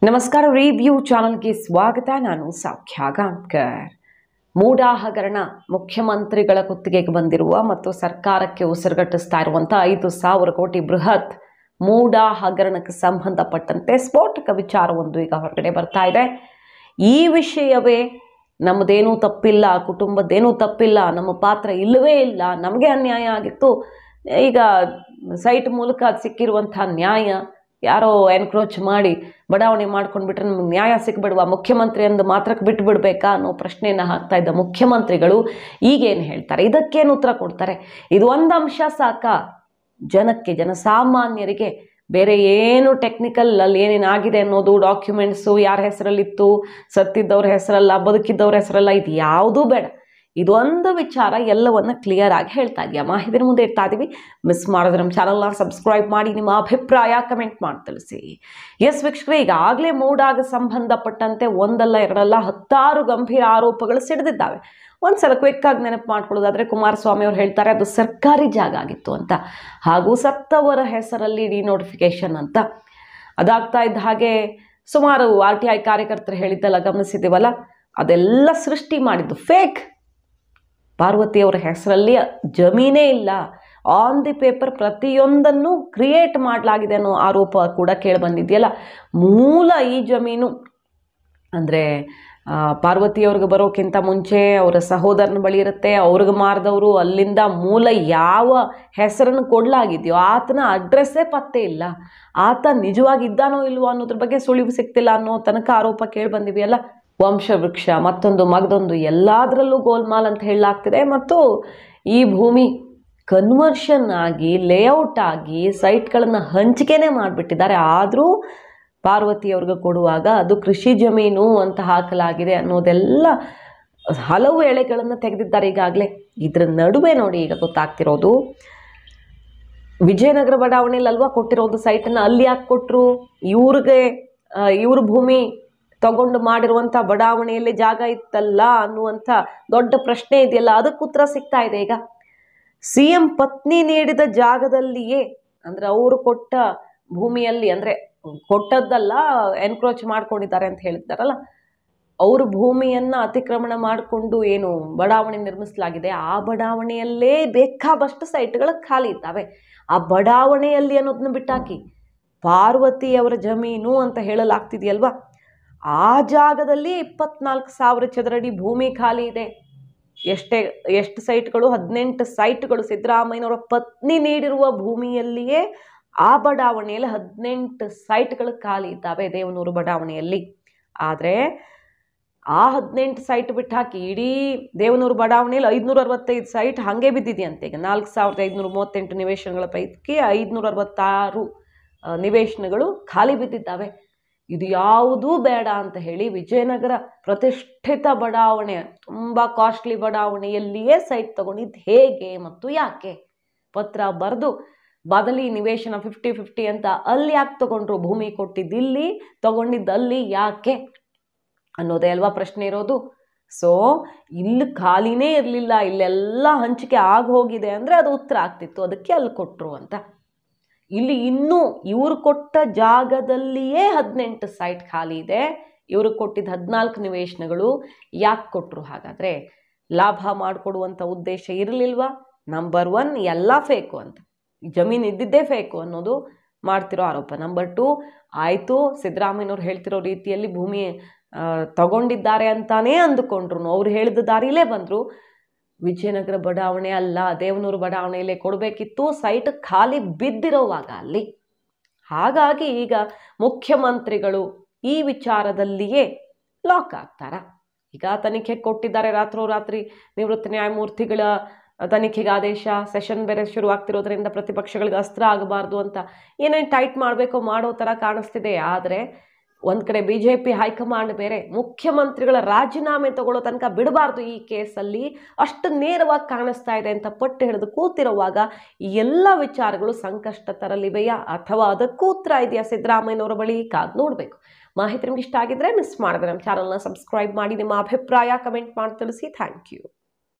ನಮಸ್ಕಾರ ರಿವ್ಯೂ ಚಾನಲ್ಗೆ ಸ್ವಾಗತ. ನಾನು ಸೌಖ್ಯ ಗಾಂವ್ಕರ್. ಮೂಡಾ ಹಗರಣ ಮುಖ್ಯಮಂತ್ರಿಗಳ ಕುತ್ತಿಗೆಗೆ ಬಂದಿರುವ ಮತ್ತು ಸರ್ಕಾರಕ್ಕೆ ಉಸಿರುಗಟ್ಟಿಸ್ತಾ ಇರುವಂತಹ 5,000 ಕೋಟಿ ಬೃಹತ್ ಮೂಡಾ ಹಗರಣಕ್ಕೆ ಸಂಬಂಧಪಟ್ಟಂತೆ ಸ್ಫೋಟಕ ವಿಚಾರವೊಂದು ಈಗ ಹೊರಗಡೆ ಬರ್ತಾ ಇದೆ. ಈ ವಿಷಯವೇ ನಮ್ಮದೇನೂ ತಪ್ಪಿಲ್ಲ, ಕುಟುಂಬದ್ದೇನೂ ತಪ್ಪಿಲ್ಲ, ನಮ್ಮ ಪಾತ್ರ ಇಲ್ಲವೇ ಇಲ್ಲ, ನಮಗೆ ಅನ್ಯಾಯ ಆಗಿತ್ತು, ಈಗ ಸೈಟ್ ಮೂಲಕ ಅದು ಸಿಕ್ಕಿರುವಂತಹ ನ್ಯಾಯ ಯಾರೋ ಎನ್ಕ್ರೋಚ್ ಮಾಡಿ ಬಡಾವಣೆ ಮಾಡ್ಕೊಂಡ್ಬಿಟ್ರೆ ನಮ್ಗೆ ನ್ಯಾಯ ಸಿಕ್ಬಿಡುವ, ಮುಖ್ಯಮಂತ್ರಿ ಅಂದು ಮಾತ್ರಕ್ಕೆ ಬಿಟ್ಟು ಬಿಡಬೇಕಾ ಅನ್ನೋ ಪ್ರಶ್ನೆಯನ್ನು ಹಾಕ್ತಾ ಇದ್ದ ಮುಖ್ಯಮಂತ್ರಿಗಳು ಈಗೇನು ಹೇಳ್ತಾರೆ, ಇದಕ್ಕೇನು ಉತ್ತರ ಕೊಡ್ತಾರೆ? ಇದು ಒಂದು ಅಂಶ ಸಾಕ ಜನಕ್ಕೆ, ಜನಸಾಮಾನ್ಯರಿಗೆ ಬೇರೆ ಏನು ಟೆಕ್ನಿಕಲ್ ಅಲ್ಲಿ ಏನೇನಾಗಿದೆ ಅನ್ನೋದು, ಡಾಕ್ಯುಮೆಂಟ್ಸು ಯಾರ ಹೆಸರಲ್ಲಿತ್ತು, ಸತ್ತಿದ್ದವ್ರ ಹೆಸರಲ್ಲ, ಬದುಕಿದ್ದವ್ರ ಹೆಸರಲ್ಲ, ಇದು ಯಾವುದೂ ಬೇಡ. ಇದೊಂದು ವಿಚಾರ ಎಲ್ಲವನ್ನ ಕ್ಲಿಯರ್ ಆಗಿ ಹೇಳ್ತಾ ಇದೆಯಾ ಮಾಹಿತಿ ಮುಂದೆ ಇಡ್ತಾ ಇದೀವಿ. ಮಿಸ್ ಮಾಡಿದ್ರೆ ನಮ್ಮ ಚಾನಲ್ನ ಸಬ್ಸ್ಕ್ರೈಬ್ ಮಾಡಿ, ನಿಮ್ಮ ಅಭಿಪ್ರಾಯ ಕಮೆಂಟ್ ಮಾಡಿ ತಿಳಿಸಿ. ಎಸ್ ವೀಕ್ಷಕರೇ, ಈಗಾಗಲೇ ಮೂಡಾಗೆ ಸಂಬಂಧಪಟ್ಟಂತೆ ಒಂದಲ್ಲ ಎರಡಲ್ಲ 10 ಗಂಭೀರ ಆರೋಪಗಳು ಸಿಡಿದಿದ್ದಾವೆ. ಒಂದ್ಸಲ ಕ್ವಿಕ್ ಆಗಿ ನೆನಪು ಮಾಡ್ಕೊಳ್ಳೋದಾದ್ರೆ, ಕುಮಾರಸ್ವಾಮಿ ಅವರು ಹೇಳ್ತಾರೆ ಅದು ಸರ್ಕಾರಿ ಜಾಗ ಆಗಿತ್ತು ಅಂತ, ಹಾಗೂ ಸತ್ತವರ ಹೆಸರಲ್ಲಿ ಡಿನೋಟಿಫಿಕೇಶನ್ ಅಂತ. ಅದಾಗ್ತಾ ಇದ್ದ ಹಾಗೆ ಸುಮಾರು RTI ಕಾರ್ಯಕರ್ತರು ಹೇಳಿದ್ದೆಲ್ಲ ಗಮನಿಸಿದ್ದೀವಲ್ಲ, ಅದೆಲ್ಲ ಸೃಷ್ಟಿ ಮಾಡಿದ್ದು ಫೇಕ್. ಪಾರ್ವತಿಯವರ ಹೆಸರಲ್ಲಿ ಜಮೀನೇ ಇಲ್ಲ, ಆನ್ ದಿ ಪೇಪರ್ ಪ್ರತಿಯೊಂದನ್ನು ಕ್ರಿಯೇಟ್ ಮಾಡಲಾಗಿದೆ ಅನ್ನೋ ಆರೋಪ ಕೂಡ ಕೇಳಿಬಂದಿದೆಯಲ್ಲ. ಮೂಲ ಈ ಜಮೀನು ಅಂದರೆ ಪಾರ್ವತಿಯವ್ರಿಗೆ ಬರೋಕ್ಕಿಂತ ಮುಂಚೆ ಅವರ ಸಹೋದರನ ಬಳಿ ಇರುತ್ತೆ, ಅವ್ರಿಗೆ ಮಾರಿದವರು ಅಲ್ಲಿಂದ ಮೂಲ ಯಾವ ಹೆಸರನ್ನು ಕೊಡಲಾಗಿದೆಯೋ ಆತನ ಅಡ್ರೆಸ್ಸೇ ಪತ್ತೆ ಇಲ್ಲ, ಆತ ನಿಜವಾಗಿದ್ದಾನೋ ಇಲ್ವೋ ಅನ್ನೋದ್ರ ಬಗ್ಗೆ ಸುಳಿವು ಸಿಗ್ತಿಲ್ಲ ಅನ್ನೋ ತನಕ ಆರೋಪ ಕೇಳಿಬಂದಿವೆಯಲ್ಲ. ವಂಶವೃಕ್ಷ ಮತ್ತೊಂದು ಮಗದೊಂದು ಎಲ್ಲದರಲ್ಲೂ ಗೋಲ್ಮಾಲ್ ಅಂತ ಹೇಳಲಾಗ್ತಿದೆ. ಮತ್ತು ಈ ಭೂಮಿ ಕನ್ವರ್ಷನ್ ಆಗಿ ಲೇಔಟ್ ಆಗಿ ಸೈಟ್ಗಳನ್ನು ಹಂಚಿಕೆನೇ ಮಾಡಿಬಿಟ್ಟಿದ್ದಾರೆ. ಆದರೂ ಪಾರ್ವತಿಯವ್ರಿಗೆ ಕೊಡುವಾಗ ಅದು ಕೃಷಿ ಜಮೀನು ಅಂತ ಹಾಕಲಾಗಿದೆ ಅನ್ನೋದೆಲ್ಲ ಹಲವು ಎಳೆಗಳನ್ನು ತೆಗೆದಿದ್ದಾರೆ ಈಗಾಗಲೇ. ಇದರ ನಡುವೆ ನೋಡಿ ಈಗ ಗೊತ್ತಾಗ್ತಿರೋದು, ವಿಜಯನಗರ ಬಡಾವಣೆಯಲ್ಲಿ ಅಲ್ವಾ ಕೊಟ್ಟಿರೋದು ಸೈಟನ್ನು, ಅಲ್ಲಿ ಯಾಕೆ ಕೊಟ್ಟರು? ಇವ್ರ ಭೂಮಿ ತಗೊಂಡು ಮಾಡಿರುವಂಥ ಬಡಾವಣೆಯಲ್ಲಿ ಜಾಗ ಇತ್ತಲ್ಲ ಅನ್ನುವಂಥ ದೊಡ್ಡ ಪ್ರಶ್ನೆ ಇದೆಯಲ್ಲ, ಅದಕ್ಕೆ ಉತ್ತರ ಸಿಗ್ತಾ ಇದೆ ಈಗ. CM ಪತ್ನಿ ನೀಡಿದ ಜಾಗದಲ್ಲಿಯೇ, ಅಂದರೆ ಅವರು ಕೊಟ್ಟ ಭೂಮಿಯಲ್ಲಿ, ಅಂದರೆ ಕೊಟ್ಟದ್ದಲ್ಲ ಎನ್ಕ್ರೋಚ್ ಮಾಡ್ಕೊಂಡಿದ್ದಾರೆ ಅಂತ ಹೇಳಿದ್ದಾರಲ್ಲ, ಅವ್ರ ಭೂಮಿಯನ್ನು ಅತಿಕ್ರಮಣ ಮಾಡಿಕೊಂಡು ಏನು ಬಡಾವಣೆ ನಿರ್ಮಿಸಲಾಗಿದೆ, ಆ ಬಡಾವಣೆಯಲ್ಲೇ ಬೇಕಾದಷ್ಟು ಸೈಟ್ಗಳು ಖಾಲಿ ಇದ್ದಾವೆ. ಆ ಬಡಾವಣೆಯಲ್ಲಿ ಅನ್ನೋದನ್ನ ಬಿಟ್ಟಾಕಿ ಪಾರ್ವತಿಯವರ ಜಮೀನು ಅಂತ ಹೇಳಲಾಗ್ತಿದೆಯಲ್ವಾ, ಆ ಜಾಗದಲ್ಲಿ 24,000 ಚದರಡಿ ಭೂಮಿ ಖಾಲಿ ಇದೆ. ಎಷ್ಟು ಸೈಟ್ಗಳು? 18 ಸೈಟ್ಗಳು. ಸಿದ್ದರಾಮಯ್ಯನವರ ಪತ್ನಿ ನೀಡಿರುವ ಭೂಮಿಯಲ್ಲಿಯೇ ಆ ಬಡಾವಣೆಯಲ್ಲಿ 18 ಸೈಟ್ಗಳು ಖಾಲಿ ಇದ್ದಾವೆ ದೇವನೂರು ಬಡಾವಣೆಯಲ್ಲಿ. ಆದರೆ ಆ 18 ಸೈಟ್ ಬಿಟ್ಟು ಹಾಕಿ ಇಡೀ ದೇವನೂರು ಬಡಾವಣೆಯಲ್ಲಿ 565 ಸೈಟ್ ಹಾಗೆ ಬಿದ್ದಿದೆಯಂತೆ. ಈಗ 4,538 ನಿವೇಶನಗಳ ಪೈಕಿ 566 ನಿವೇಶನಗಳು ಖಾಲಿ ಬಿದ್ದಿದ್ದಾವೆ. ಇದು ಯಾವುದೂ ಬೇಡ ಅಂತ ಹೇಳಿ ವಿಜಯನಗರ ಪ್ರತಿಷ್ಠಿತ ಬಡಾವಣೆ, ತುಂಬ ಕಾಸ್ಟ್ಲಿ ಬಡಾವಣೆಯಲ್ಲಿಯೇ ಸೈಟ್ ತಗೊಂಡಿದ್ದು ಹೇಗೆ ಮತ್ತು ಯಾಕೆ? ಪತ್ರ ಬರೆದು ಬದಲಿ ನಿವೇಶನ 50-50 ಅಂತ ಅಲ್ಲಿ ಯಾಕೆ ತಗೊಂಡ್ರು? ಭೂಮಿ ಕೊಟ್ಟಿದ್ದು ಇಲ್ಲಿ, ತಗೊಂಡಿದ್ದು ಅಲ್ಲಿ, ಯಾಕೆ ಅನ್ನೋದೇ ಅಲ್ವಾ ಪ್ರಶ್ನೆ ಇರೋದು. ಸೊ ಇಲ್ಲಿ ಖಾಲಿನೇ ಇರಲಿಲ್ಲ, ಇಲ್ಲೆಲ್ಲ ಹಂಚಿಕೆ ಆಗೋಗಿದೆ ಅಂದರೆ ಅದು ಉತ್ತರ ಆಗ್ತಿತ್ತು, ಅದಕ್ಕೆ ಅಲ್ಲಿ ಕೊಟ್ಟರು ಅಂತ. ಇಲ್ಲಿ ಇನ್ನೂ ಇವರು ಕೊಟ್ಟ ಜಾಗದಲ್ಲಿಯೇ 18 ಸೈಟ್ ಖಾಲಿ ಇದೆ, ಇವರು ಕೊಟ್ಟಿದ್ದ 14 ನಿವೇಶನಗಳು ಯಾಕೆ ಕೊಟ್ಟರು? ಹಾಗಾದರೆ ಲಾಭ ಮಾಡಿಕೊಡುವಂಥ ಉದ್ದೇಶ ಇರಲಿಲ್ವಾ? ನಂಬರ್ 1 ಎಲ್ಲ ಫೇಕು ಅಂತ, ಜಮೀನು ಇದ್ದಿದ್ದೇ ಫೇಕು ಅನ್ನೋದು ಮಾಡ್ತಿರೋ ಆರೋಪ. ನಂಬರ್ 2, ಆಯಿತು ಸಿದ್ದರಾಮಯ್ಯನವ್ರು ಹೇಳ್ತಿರೋ ರೀತಿಯಲ್ಲಿ ಭೂಮಿ ತಗೊಂಡಿದ್ದಾರೆ ಅಂತಾನೇ ಅಂದುಕೊಂಡ್ರು, ಅವ್ರು ಹೇಳಿದ ದಾರಿಲೇ ಬಂದರು, ವಿಜಯನಗರ ಬಡಾವಣೆ ಅಲ್ಲ ದೇವನೂರು ಬಡಾವಣೆಯಲ್ಲೇ ಕೊಡಬೇಕಿತ್ತು, ಸೈಟ್ ಖಾಲಿ ಬಿದ್ದಿರೋವಾಗ ಅಲ್ಲಿ. ಹಾಗಾಗಿ ಈಗ ಮುಖ್ಯಮಂತ್ರಿಗಳು ಈ ವಿಚಾರದಲ್ಲಿಯೇ ಲಾಕ್ ಆಗ್ತಾರ. ಈಗ ತನಿಖೆ ಕೊಟ್ಟಿದ್ದಾರೆ, ರಾತ್ರೋರಾತ್ರಿ ನಿವೃತ್ತ ನ್ಯಾಯಮೂರ್ತಿಗಳ ತನಿಖೆಗೆ ಆದೇಶ, ಸೆಷನ್ ಬೇರೆ ಶುರುವಾಗ್ತಿರೋದ್ರಿಂದ ಪ್ರತಿಪಕ್ಷಗಳಿಗೆ ಅಸ್ತ್ರ ಆಗಬಾರ್ದು ಅಂತ ಏನೇನು ಟೈಟ್ ಮಾಡಬೇಕೋ ಮಾಡೋ ಥರ ಕಾಣಿಸ್ತಿದೆ. ಆದರೆ ಒಂದು ಕಡೆ BJP ಹೈಕಮಾಂಡ್ ಬೇರೆ ಮುಖ್ಯಮಂತ್ರಿಗಳ ರಾಜೀನಾಮೆ ತಗೊಳ್ಳೋ ತನಕ ಬಿಡಬಾರ್ದು ಈ ಕೇಸಲ್ಲಿ, ಅಷ್ಟು ನೇರವಾಗಿ ಕಾಣಿಸ್ತಾ ಇದೆ ಅಂತ ಪಟ್ಟು ಹಿಡಿದು ಕೂತಿರುವಾಗ ಈ ಎಲ್ಲ ವಿಚಾರಗಳು ಸಂಕಷ್ಟ ತರಲಿವೆಯಾ ಅಥವಾ ಅದಕ್ಕೂ ಉತ್ತರ ಇದೆಯಾ ಸಿದ್ದರಾಮಯ್ಯನವರ ಬಳಿ? ಕಾದು ನೋಡಬೇಕು. ಮಾಹಿತಿ ನಿಮ್ಗೆ ಇಷ್ಟ ಆಗಿದ್ರೆ ಮಿಸ್ ಮಾಡಿದ್ರೆ ನಮ್ಮ ಚಾನಲ್ನ ಸಬ್ಸ್ಕ್ರೈಬ್ ಮಾಡಿ, ನಿಮ್ಮ ಅಭಿಪ್ರಾಯ ಕಮೆಂಟ್ ಮಾಡಿ ತಿಳಿಸಿ. Thank you.